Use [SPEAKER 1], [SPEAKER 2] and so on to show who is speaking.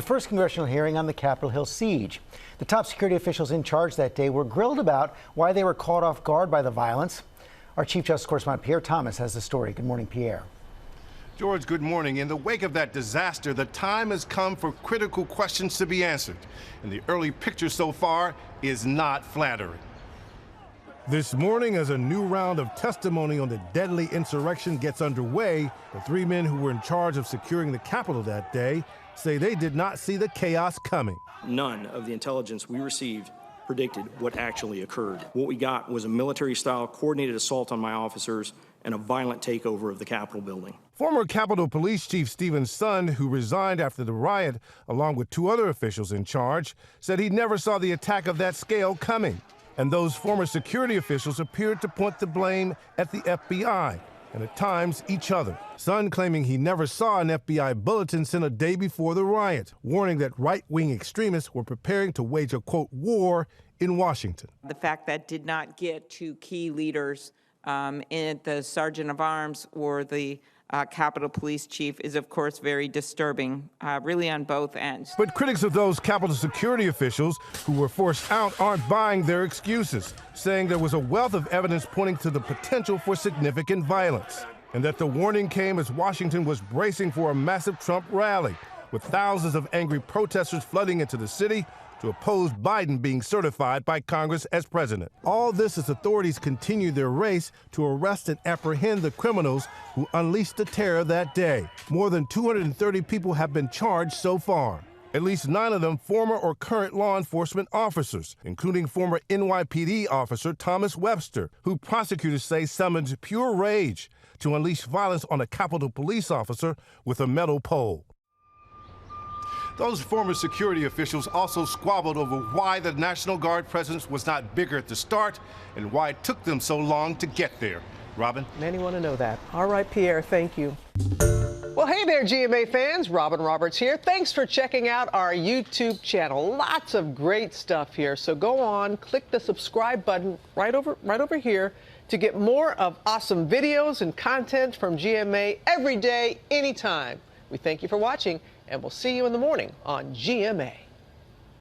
[SPEAKER 1] The first congressional hearing on the Capitol Hill siege. The top security officials in charge that day were grilled about why they were caught off guard by the violence. Our Chief Justice correspondent Pierre Thomas has the story. Good morning, Pierre.
[SPEAKER 2] George, good morning. In the wake of that disaster, the time has come for critical questions to be answered. And the early picture so far is not flattering. This morning, as a new round of testimony on the deadly insurrection gets underway, the three men who were in charge of securing the Capitol that day say they did not see the chaos coming.
[SPEAKER 3] None of the intelligence we received predicted what actually occurred. What we got was a military-style coordinated assault on my officers and a violent takeover of the Capitol building.
[SPEAKER 2] Former Capitol Police Chief Stephen's son, who resigned after the riot, along with two other officials in charge, said he never saw the attack of that scale coming. And those former security officials appeared to point the blame at the FBI and at times each other. Son claiming he never saw an FBI bulletin sent a day before the riot, warning that right-wing extremists were preparing to wage a, quote, war in Washington.
[SPEAKER 4] The fact that did not get to key leaders in the Sergeant of Arms or the Capitol Police Chief is, of course, very disturbing, really on both ends.
[SPEAKER 2] But critics of those Capitol security officials who were forced out aren't buying their excuses, saying there was a wealth of evidence pointing to the potential for significant violence, and that the warning came as Washington was bracing for a massive Trump rally, with thousands of angry protesters flooding into the city to oppose Biden being certified by Congress as president. All this as authorities continue their race to arrest and apprehend the criminals who unleashed the terror that day. More than 230 people have been charged so far. At least 9 of them former or current law enforcement officers, including former NYPD officer Thomas Webster, who prosecutors say summoned pure rage to unleash violence on a Capitol Police officer with a metal pole. Those former security officials also squabbled over why the National Guard presence was not bigger at the start and why it took them so long to get there. Robin?
[SPEAKER 5] Many want to know that. All right, Pierre, thank you. Well, hey there, GMA fans. Robin Roberts here. Thanks for checking out our YouTube channel. Lots of great stuff here. So go on, click the subscribe button right over here to get more of awesome videos and content from GMA every day, anytime. We thank you for watching, and we'll see you in the morning on GMA.